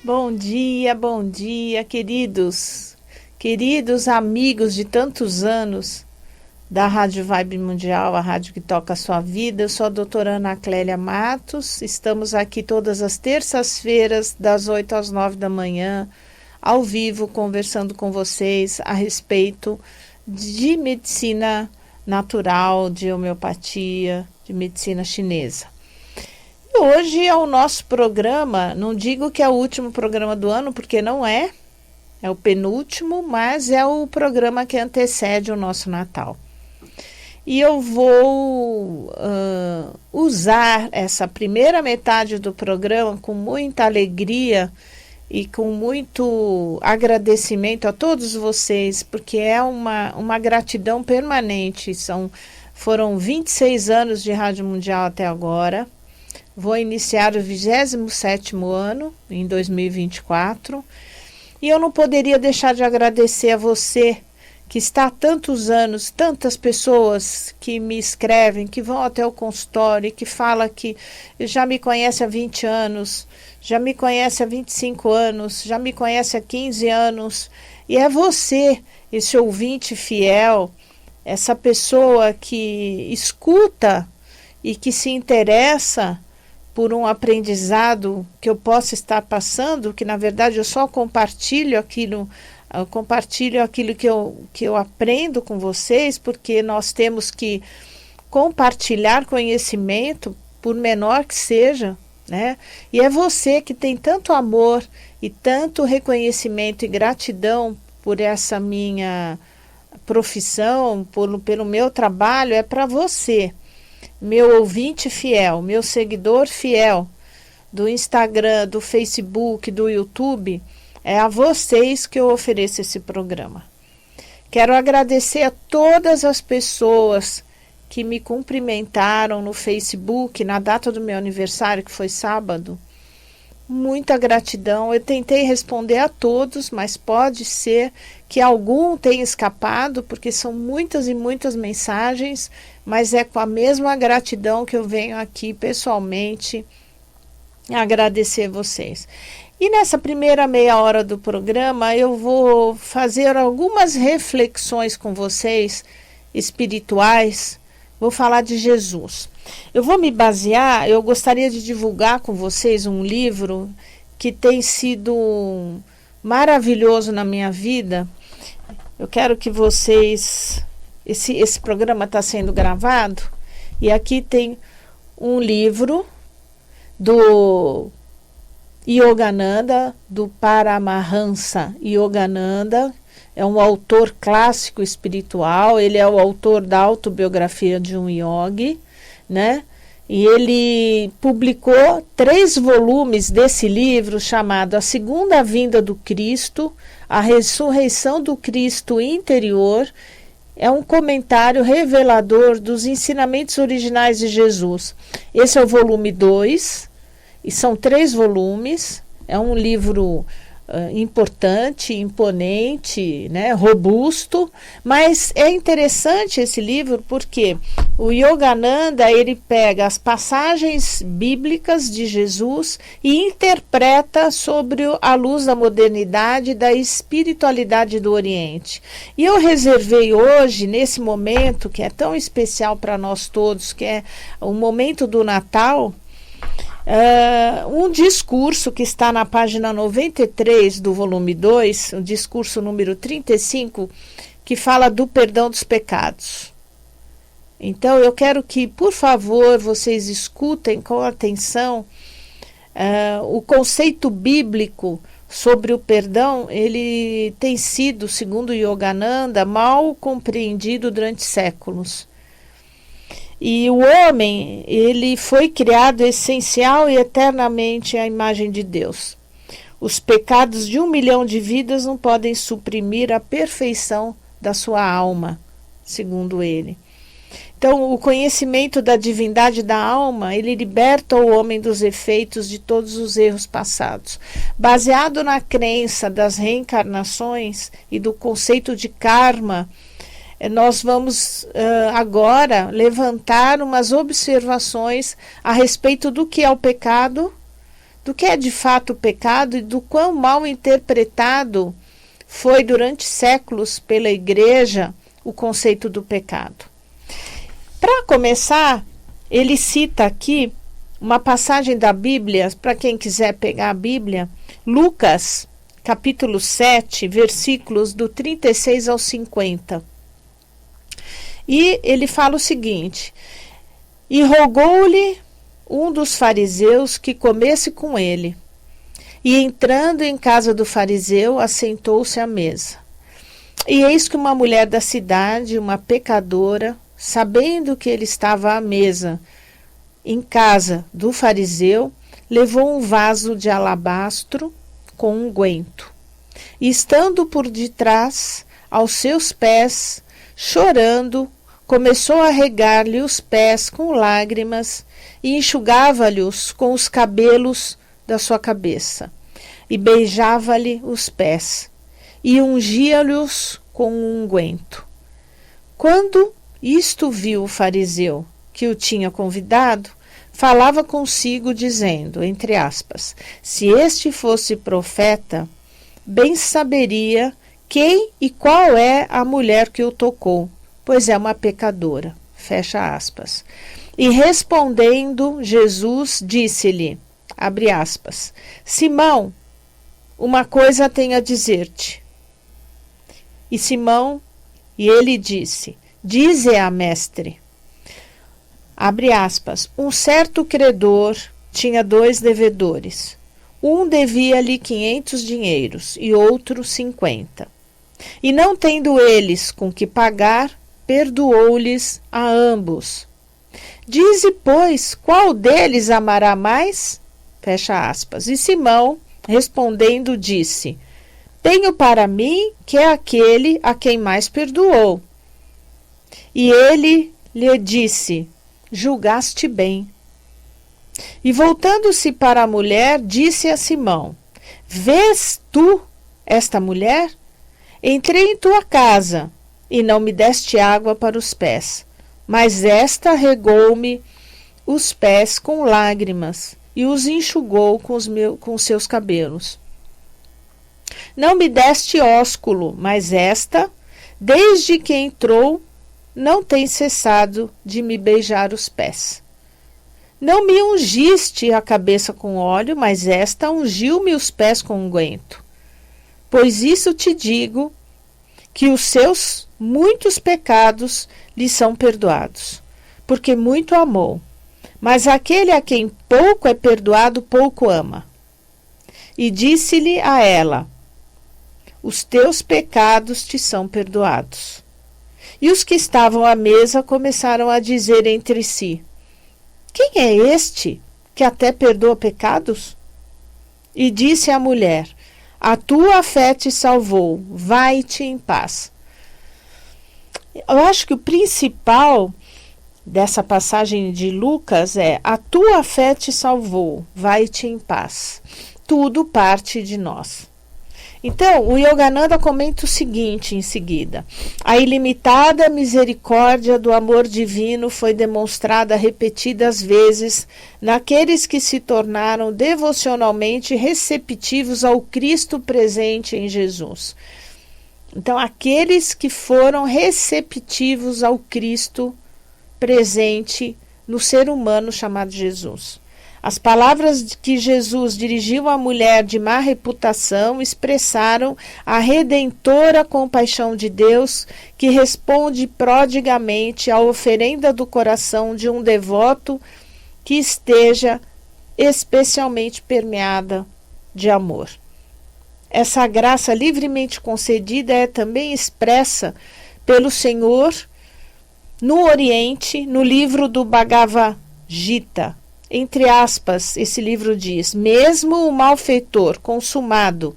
Bom dia, queridos amigos de tantos anos da Rádio Vibe Mundial, a rádio que toca a sua vida. Eu sou a doutora Ana Clélia Matos, estamos aqui todas as terças-feiras, das 8 às 9 da manhã, ao vivo, conversando com vocês a respeito de medicina natural, de homeopatia, de medicina chinesa. Hoje é o nosso programa, não digo que é o último programa do ano, porque não é o penúltimo, mas é o programa que antecede o nosso Natal. E eu vou usar essa primeira metade do programa com muita alegria e com muito agradecimento a todos vocês, porque é uma gratidão permanente. Foram 26 anos de Rádio Mundial até agora. Vou iniciar o 27º ano, em 2024, e eu não poderia deixar de agradecer a você, que está há tantos anos, tantas pessoas que me escrevem, que vão até o consultório, que fala que já me conhece há 20 anos, já me conhece há 25 anos, já me conhece há 15 anos, e é você, esse ouvinte fiel, essa pessoa que escuta e que se interessa por um aprendizado que eu possa estar passando, que na verdade eu só compartilho aquilo que eu aprendo com vocês, porque nós temos que compartilhar conhecimento, por menor que seja, né? E é você que tem tanto amor e tanto reconhecimento e gratidão por essa minha profissão, pelo meu trabalho, é para você. Meu ouvinte fiel, meu seguidor fiel do Instagram, do Facebook, do YouTube, é a vocês que eu ofereço esse programa. Quero agradecer a todas as pessoas que me cumprimentaram no Facebook na data do meu aniversário, que foi sábado. Muita gratidão. Eu tentei responder a todos, mas pode ser que algum tenha escapado, porque são muitas e muitas mensagens, mas é com a mesma gratidão que eu venho aqui pessoalmente agradecer vocês. E nessa primeira meia hora do programa eu vou fazer algumas reflexões com vocês espirituais. Vou falar de Jesus. Eu vou me basear, eu gostaria de divulgar com vocês um livro que tem sido maravilhoso na minha vida. Eu quero que vocês... Esse programa está sendo gravado e aqui tem um livro do Yogananda, do Paramahansa Yogananda. É um autor clássico espiritual, ele é o autor da autobiografia de um yogi, né? E ele publicou 3 volumes desse livro chamado A Segunda Vinda do Cristo, A Ressurreição do Cristo Interior. É um comentário revelador dos ensinamentos originais de Jesus. Esse é o volume 2, e são 3 volumes. É um livro importante, imponente, né, robusto, mas é interessante esse livro porque o Yogananda, ele pega as passagens bíblicas de Jesus e interpreta sobre a luz da modernidade e da espiritualidade do Oriente. E eu reservei hoje, nesse momento que é tão especial para nós todos, que é o momento do Natal, um discurso que está na página 93 do volume 2, o discurso número 35, que fala do perdão dos pecados. Então eu quero que, por favor, vocês escutem com atenção o conceito bíblico sobre o perdão. Ele tem sido, segundo Yogananda, mal compreendido durante séculos. E o homem, ele foi criado essencial e eternamente à imagem de Deus. Os pecados de 1 milhão de vidas não podem suprimir a perfeição da sua alma, segundo ele. Então, o conhecimento da divindade da alma, ele liberta o homem dos efeitos de todos os erros passados. Baseado na crença das reencarnações e do conceito de karma, nós vamos agora levantar umas observações a respeito do que é o pecado, do que é de fato o pecado e do quão mal interpretado foi durante séculos pela Igreja o conceito do pecado. Para começar, ele cita aqui uma passagem da Bíblia, para quem quiser pegar a Bíblia, Lucas, capítulo 7, versículos do 36 ao 50. E ele fala o seguinte: e rogou-lhe um dos fariseus que comesse com ele. E entrando em casa do fariseu, assentou-se à mesa. E eis que uma mulher da cidade, uma pecadora, sabendo que ele estava à mesa em casa do fariseu, levou um vaso de alabastro com unguento. E estando por detrás, aos seus pés, chorando, começou a regar-lhe os pés com lágrimas e enxugava-lhes com os cabelos da sua cabeça. E beijava-lhe os pés e ungia-lhes com um unguento. Quando isto viu o fariseu que o tinha convidado, falava consigo dizendo, entre aspas, se este fosse profeta, bem saberia quem e qual é a mulher que o tocou, pois é uma pecadora. Fecha aspas. E respondendo, Jesus disse-lhe, abre aspas, Simão, uma coisa tenho a dizer-te. E ele disse, dize-a, mestre. Abre aspas, um certo credor tinha 2 devedores. Um devia-lhe 500 dinheiros e outro 50. E não tendo eles com que pagar, perdoou-lhes a ambos. Dize, pois, qual deles amará mais? Fecha aspas. E Simão, respondendo, disse, tenho para mim que é aquele a quem mais perdoou. E ele lhe disse, julgaste bem. E voltando-se para a mulher, disse a Simão, vês tu esta mulher? Entrei em tua casa e não me deste água para os pés, mas esta regou-me os pés com lágrimas e os enxugou com seus cabelos. Não me deste ósculo, mas esta, desde que entrou, não tem cessado de me beijar os pés. Não me ungiste a cabeça com óleo, mas esta ungiu-me os pés com unguento. Pois isso te digo, que os seus muitos pecados lhe são perdoados, porque muito amou. Mas aquele a quem pouco é perdoado, pouco ama. E disse-lhe a ela, os teus pecados te são perdoados. E os que estavam à mesa começaram a dizer entre si, quem é este que até perdoa pecados? E disse a mulher, a tua fé te salvou, vai-te em paz. Eu acho que o principal dessa passagem de Lucas é, a tua fé te salvou, vai-te em paz. Tudo parte de nós. Então, o Yogananda comenta o seguinte em seguida, a ilimitada misericórdia do amor divino foi demonstrada repetidas vezes naqueles que se tornaram devocionalmente receptivos ao Cristo presente em Jesus. Então, aqueles que foram receptivos ao Cristo presente no ser humano chamado Jesus. As palavras que Jesus dirigiu à mulher de má reputação expressaram a redentora compaixão de Deus, que responde prodigamente à oferenda do coração de um devoto que esteja especialmente permeada de amor. Essa graça livremente concedida é também expressa pelo Senhor no Oriente, no livro do Bhagavad Gita. Entre aspas, esse livro diz, mesmo o malfeitor consumado,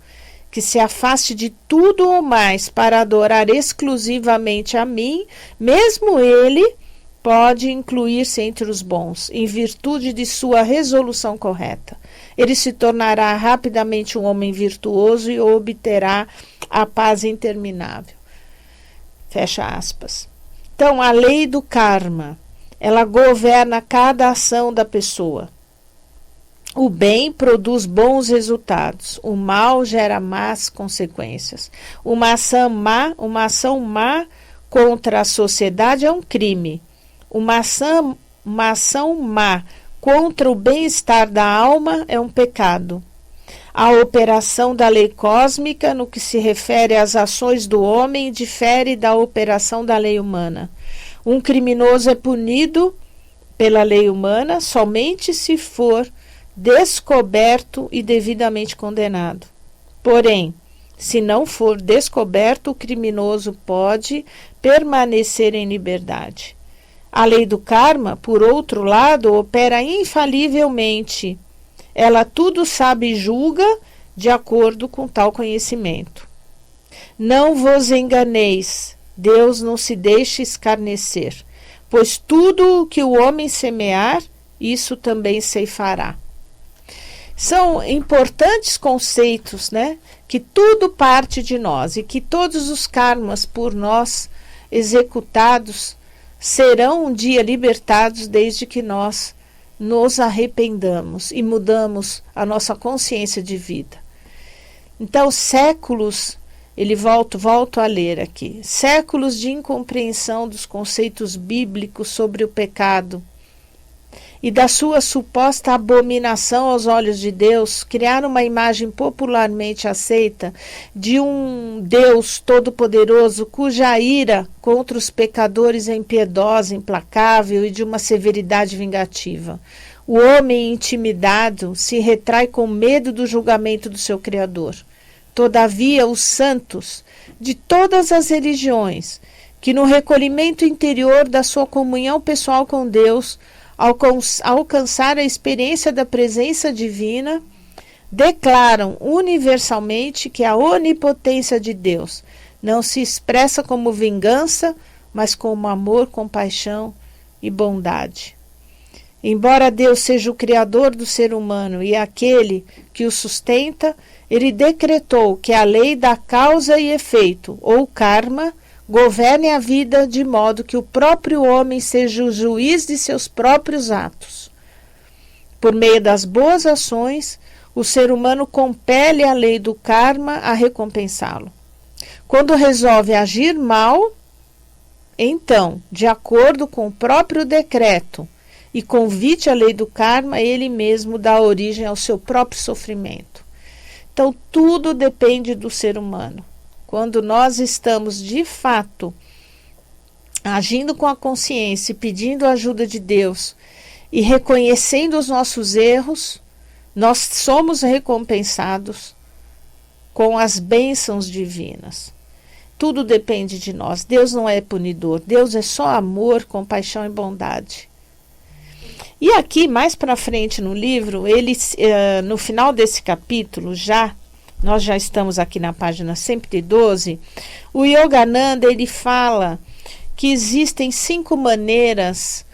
que se afaste de tudo ou mais para adorar exclusivamente a mim, mesmo ele pode incluir-se entre os bons, em virtude de sua resolução correta. Ele se tornará rapidamente um homem virtuoso e obterá a paz interminável. Fecha aspas. Então, a lei do karma, ela governa cada ação da pessoa. O bem produz bons resultados, o mal gera más consequências. Uma ação má contra a sociedade é um crime. Uma ação má contra o bem-estar da alma é um pecado. A operação da lei cósmica, no que se refere às ações do homem, difere da operação da lei humana. Um criminoso é punido pela lei humana somente se for descoberto e devidamente condenado. Porém, se não for descoberto, o criminoso pode permanecer em liberdade. A lei do karma, por outro lado, opera infalivelmente. Ela tudo sabe e julga de acordo com tal conhecimento. Não vos enganeis, Deus não se deixa escarnecer, pois tudo o que o homem semear, isso também ceifará. São importantes conceitos, né? Que tudo parte de nós e que todos os karmas por nós executados serão um dia libertados desde que nós nos arrependamos e mudamos a nossa consciência de vida. Então, séculos, volto a ler aqui, séculos de incompreensão dos conceitos bíblicos sobre o pecado e da sua suposta abominação aos olhos de Deus, criaram uma imagem popularmente aceita de um Deus todo-poderoso cuja ira contra os pecadores é impiedosa, implacável e de uma severidade vingativa. O homem intimidado se retrai com medo do julgamento do seu Criador. Todavia, os santos de todas as religiões, que no recolhimento interior da sua comunhão pessoal com Deus, alcançar a experiência da presença divina, declaram universalmente que a onipotência de Deus não se expressa como vingança, mas como amor, compaixão e bondade. Embora Deus seja o criador do ser humano e aquele que o sustenta, ele decretou que a lei da causa e efeito, ou karma, governe a vida de modo que o próprio homem seja o juiz de seus próprios atos. Por meio das boas ações, o ser humano compele a lei do karma a recompensá-lo. Quando resolve agir mal, então, de acordo com o próprio decreto e convite à lei do karma, ele mesmo dá origem ao seu próprio sofrimento. Então, tudo depende do ser humano. Quando nós estamos, de fato, agindo com a consciência e pedindo a ajuda de Deus e reconhecendo os nossos erros, nós somos recompensados com as bênçãos divinas. Tudo depende de nós. Deus não é punidor. Deus é só amor, compaixão e bondade. E aqui, mais para frente no livro, no final desse capítulo, nós já estamos aqui na página 112, o Yogananda ele fala que existem 5 maneiras,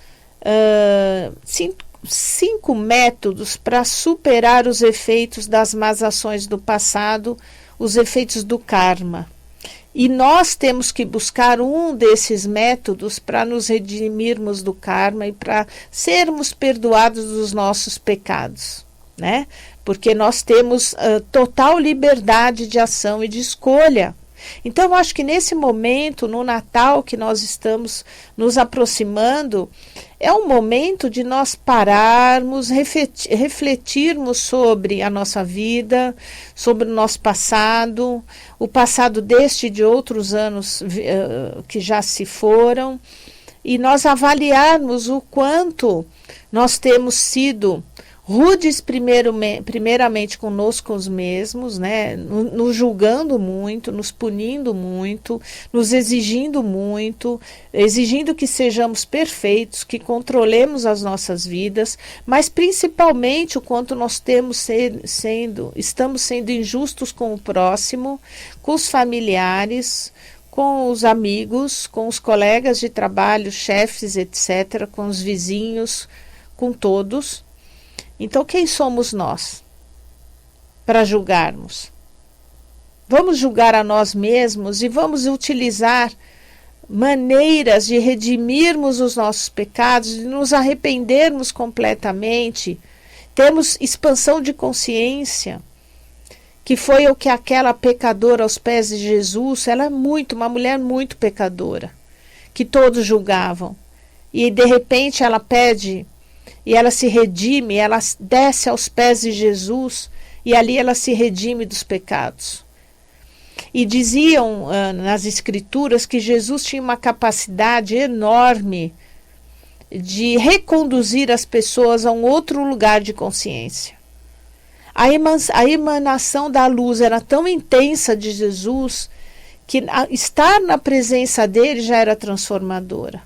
5 métodos para superar os efeitos das más ações do passado, os efeitos do karma. E nós temos que buscar um desses métodos para nos redimirmos do karma e para sermos perdoados dos nossos pecados, né? Porque nós temos total liberdade de ação e de escolha. Então, eu acho que nesse momento, no Natal que nós estamos nos aproximando, é um momento de nós pararmos, refletirmos sobre a nossa vida, sobre o nosso passado, o passado deste e de outros anos que já se foram, e nós avaliarmos o quanto nós temos sido rudes primeiramente conosco mesmos, né? Nos julgando muito, nos punindo muito, nos exigindo muito, exigindo que sejamos perfeitos, que controlemos as nossas vidas, mas principalmente o quanto nós estamos sendo injustos com o próximo, com os familiares, com os amigos, com os colegas de trabalho, chefes, etc., com os vizinhos, com todos. Então, quem somos nós para julgarmos? Vamos julgar a nós mesmos e vamos utilizar maneiras de redimirmos os nossos pecados, de nos arrependermos completamente, Temos expansão de consciência, que foi o que aquela pecadora aos pés de Jesus, ela é uma mulher muito pecadora, que todos julgavam. E de repente ela pede, e ela se redime, ela desce aos pés de Jesus, e ali ela se redime dos pecados. E diziam nas escrituras que Jesus tinha uma capacidade enorme de reconduzir as pessoas a um outro lugar de consciência. A emanação da luz era tão intensa de Jesus que estar na presença dele já era transformadora.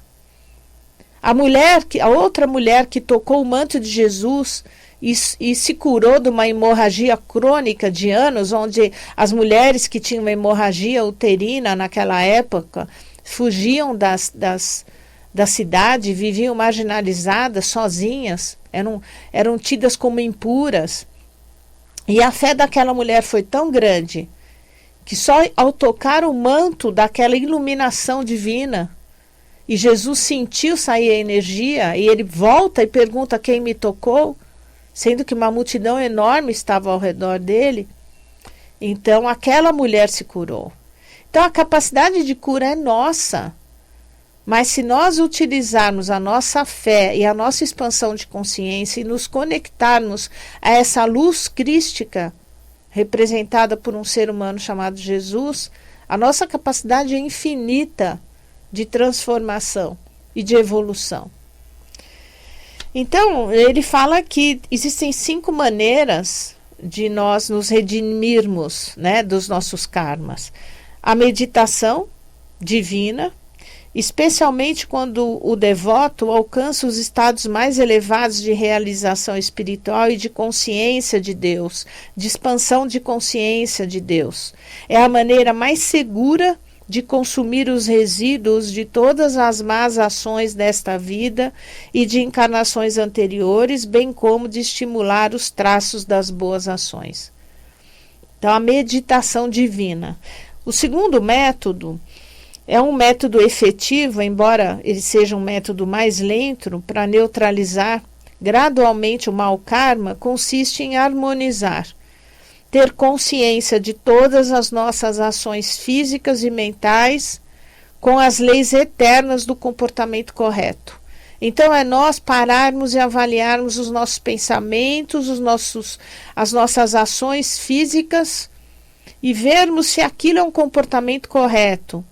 A outra mulher que tocou o manto de Jesus e se curou de uma hemorragia crônica de anos, onde as mulheres que tinham uma hemorragia uterina naquela época fugiam da cidade, viviam marginalizadas, sozinhas, eram tidas como impuras. E a fé daquela mulher foi tão grande que só ao tocar o manto daquela iluminação divina, e Jesus sentiu sair a energia, e ele volta e pergunta quem me tocou, sendo que uma multidão enorme estava ao redor dele. Então aquela mulher se curou. Então a capacidade de cura é nossa. Mas se nós utilizarmos a nossa fé e a nossa expansão de consciência e nos conectarmos a essa luz crística representada por um ser humano chamado Jesus, a nossa capacidade é infinita de transformação e de evolução. Então, ele fala que existem 5 maneiras de nós nos redimirmos, né, dos nossos karmas. A meditação divina, especialmente quando o devoto alcança os estados mais elevados de realização espiritual e de consciência de Deus, de expansão de consciência de Deus. É a maneira mais segura de consumir os resíduos de todas as más ações desta vida e de encarnações anteriores, bem como de estimular os traços das boas ações. Então, a meditação divina. O segundo método é um método efetivo, embora ele seja um método mais lento, para neutralizar gradualmente o mau karma, consiste em harmonizar, ter consciência de todas as nossas ações físicas e mentais com as leis eternas do comportamento correto. Então é nós pararmos e avaliarmos os nossos pensamentos, as nossas ações físicas e vermos se aquilo é um comportamento correto.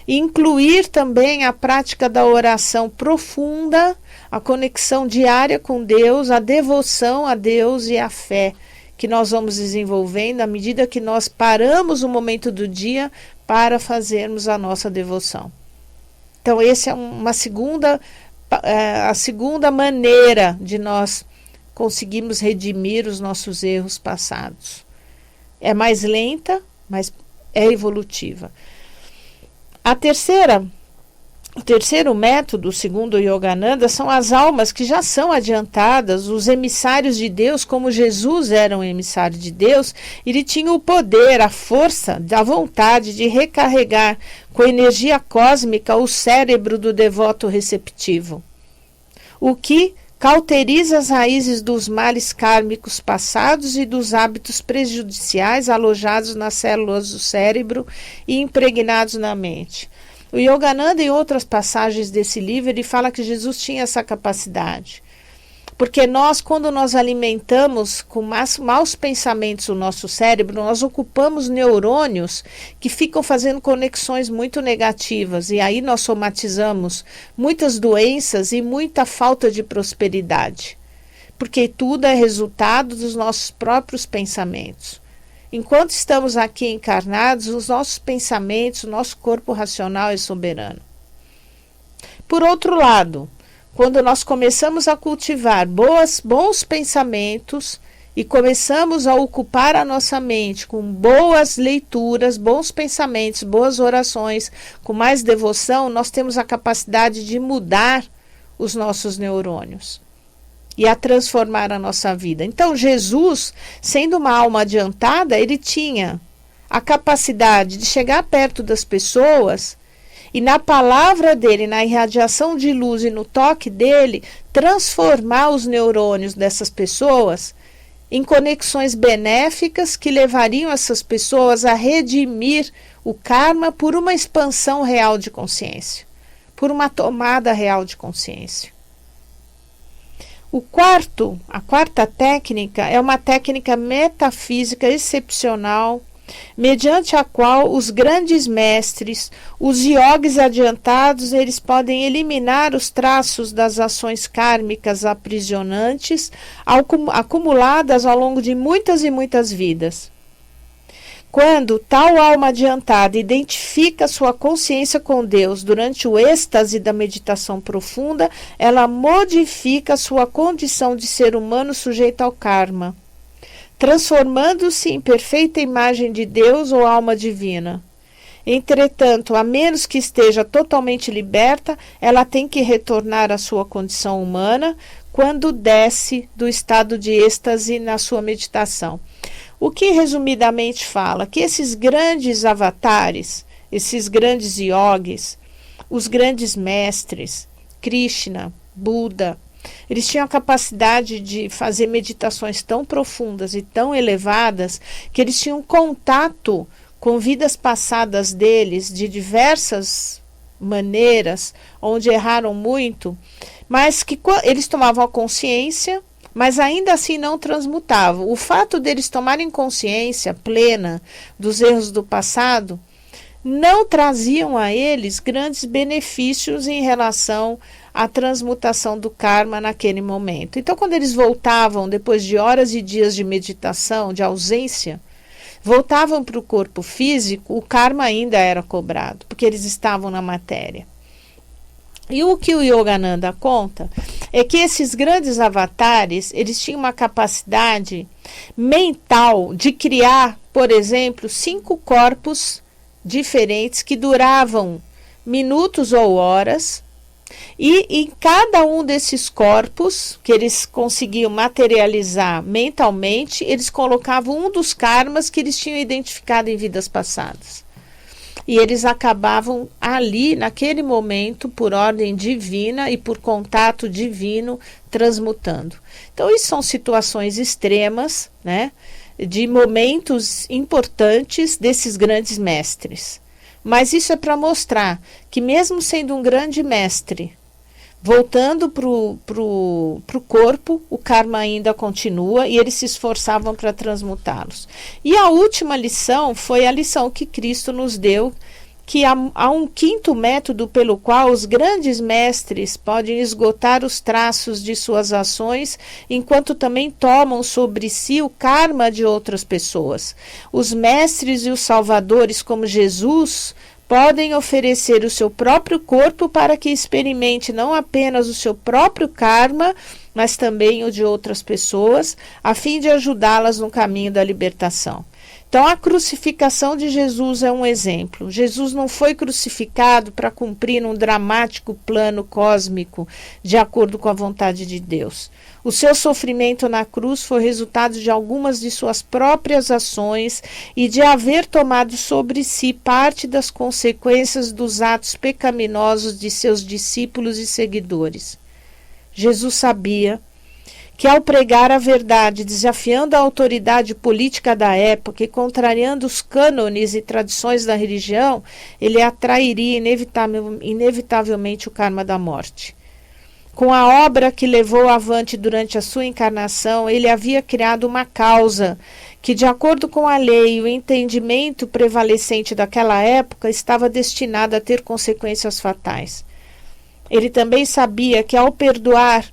E incluir também a prática da oração profunda, a conexão diária com Deus, a devoção a Deus e a fé que nós vamos desenvolvendo à medida que nós paramos o momento do dia para fazermos a nossa devoção. Então, essa é a segunda maneira de nós conseguirmos redimir os nossos erros passados. É mais lenta, mas é evolutiva. O terceiro método, segundo o Yogananda, são as almas que já são adiantadas, os emissários de Deus, como Jesus era um emissário de Deus. Ele tinha o poder, a força, a vontade de recarregar com energia cósmica o cérebro do devoto receptivo, o que cauteriza as raízes dos males kármicos passados e dos hábitos prejudiciais alojados nas células do cérebro e impregnados na mente. O Yogananda, em outras passagens desse livro, ele fala que Jesus tinha essa capacidade. Porque quando nós alimentamos com maus pensamentos o nosso cérebro, nós ocupamos neurônios que ficam fazendo conexões muito negativas. E aí nós somatizamos muitas doenças e muita falta de prosperidade. Porque tudo é resultado dos nossos próprios pensamentos. Enquanto estamos aqui encarnados, os nossos pensamentos, o nosso corpo racional é soberano. Por outro lado, quando nós começamos a cultivar bons pensamentos e começamos a ocupar a nossa mente com boas leituras, bons pensamentos, boas orações, com mais devoção, nós temos a capacidade de mudar os nossos neurônios e a transformar a nossa vida. Então, Jesus, sendo uma alma adiantada, ele tinha a capacidade de chegar perto das pessoas e na palavra dele, na irradiação de luz e no toque dele, transformar os neurônios dessas pessoas em conexões benéficas que levariam essas pessoas a redimir o karma por uma expansão real de consciência, por uma tomada real de consciência. A quarta técnica é uma técnica metafísica excepcional, mediante a qual os grandes mestres, os yogis adiantados, eles podem eliminar os traços das ações kármicas aprisionantes acumuladas ao longo de muitas e muitas vidas. Quando tal alma adiantada identifica sua consciência com Deus durante o êxtase da meditação profunda, ela modifica sua condição de ser humano sujeito ao karma, transformando-se em perfeita imagem de Deus ou alma divina. Entretanto, a menos que esteja totalmente liberta, ela tem que retornar à sua condição humana quando desce do estado de êxtase na sua meditação. O que resumidamente fala que esses grandes avatares, esses grandes yogis, os grandes mestres, Krishna, Buda, eles tinham a capacidade de fazer meditações tão profundas e tão elevadas que eles tinham contato com vidas passadas deles de diversas maneiras, onde erraram muito, mas que eles tomavam a consciência, mas ainda assim não transmutavam. O fato deles tomarem consciência plena dos erros do passado não traziam a eles grandes benefícios em relação à transmutação do karma naquele momento. Então, quando eles voltavam, depois de horas e dias de meditação, de ausência, voltavam para o corpo físico, o karma ainda era cobrado, porque eles estavam na matéria. E o que o Yogananda conta é que esses grandes avatares, eles tinham uma capacidade mental de criar, por exemplo, 5 corpos diferentes que duravam minutos ou horas, e em cada um desses corpos que eles conseguiam materializar mentalmente, eles colocavam um dos karmas que eles tinham identificado em vidas passadas. E eles acabavam ali, naquele momento, por ordem divina e por contato divino, transmutando. Então, isso são situações extremas, né, de momentos importantes desses grandes mestres. Mas isso é para mostrar que mesmo sendo um grande mestre, voltando para o corpo, o karma ainda continua e eles se esforçavam para transmutá-los. E a última lição foi a lição que Cristo nos deu, que há um quinto método pelo qual os grandes mestres podem esgotar os traços de suas ações, enquanto também tomam sobre si o karma de outras pessoas. Os mestres e os salvadores, como Jesus, podem oferecer o seu próprio corpo para que experimente não apenas o seu próprio karma, mas também o de outras pessoas, a fim de ajudá-las no caminho da libertação. Então, a crucificação de Jesus é um exemplo. Jesus não foi crucificado para cumprir um dramático plano cósmico de acordo com a vontade de Deus. O seu sofrimento na cruz foi resultado de algumas de suas próprias ações e de haver tomado sobre si parte das consequências dos atos pecaminosos de seus discípulos e seguidores. Jesus sabia que ao pregar a verdade, desafiando a autoridade política da época e contrariando os cânones e tradições da religião, ele atrairia inevitavelmente o karma da morte. Com a obra que levou avante durante a sua encarnação, ele havia criado uma causa que, de acordo com a lei e o entendimento prevalecente daquela época, estava destinada a ter consequências fatais. Ele também sabia que, ao perdoar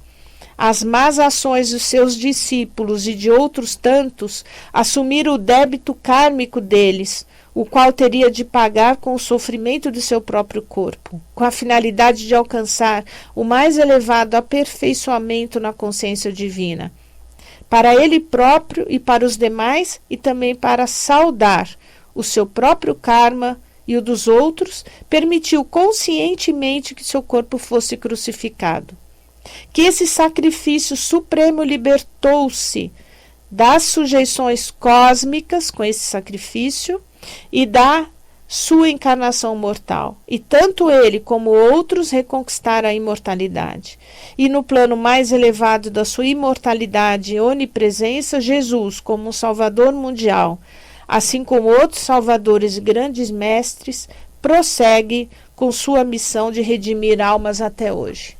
as más ações dos seus discípulos e de outros tantos, assumir o débito kármico deles, o qual teria de pagar com o sofrimento de seu próprio corpo, com a finalidade de alcançar o mais elevado aperfeiçoamento na consciência divina, para ele próprio e para os demais, e também para saudar o seu próprio karma e o dos outros, permitiu conscientemente que seu corpo fosse crucificado. Que esse sacrifício supremo libertou-se das sujeições cósmicas com esse sacrifício e da sua encarnação mortal, e tanto ele como outros reconquistaram a imortalidade. E no plano mais elevado da sua imortalidade e onipresença, Jesus, como um Salvador mundial, assim como outros salvadores e grandes mestres, prossegue com sua missão de redimir almas até hoje.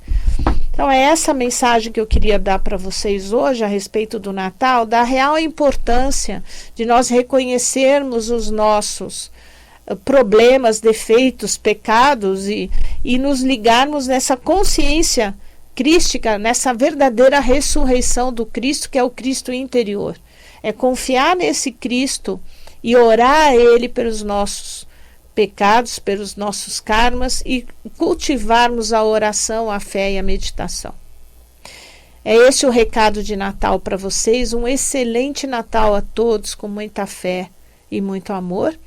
Então é essa mensagem que eu queria dar para vocês hoje a respeito do Natal, da real importância de nós reconhecermos os nossos problemas, defeitos, pecados e nos ligarmos nessa consciência crística, nessa verdadeira ressurreição do Cristo, que é o Cristo interior. É confiar nesse Cristo e orar a Ele pelos nossos pecados, pelos nossos karmas e cultivarmos a oração, a fé e a meditação. É esse o recado de Natal para vocês. Um excelente Natal a todos, com muita fé e muito amor.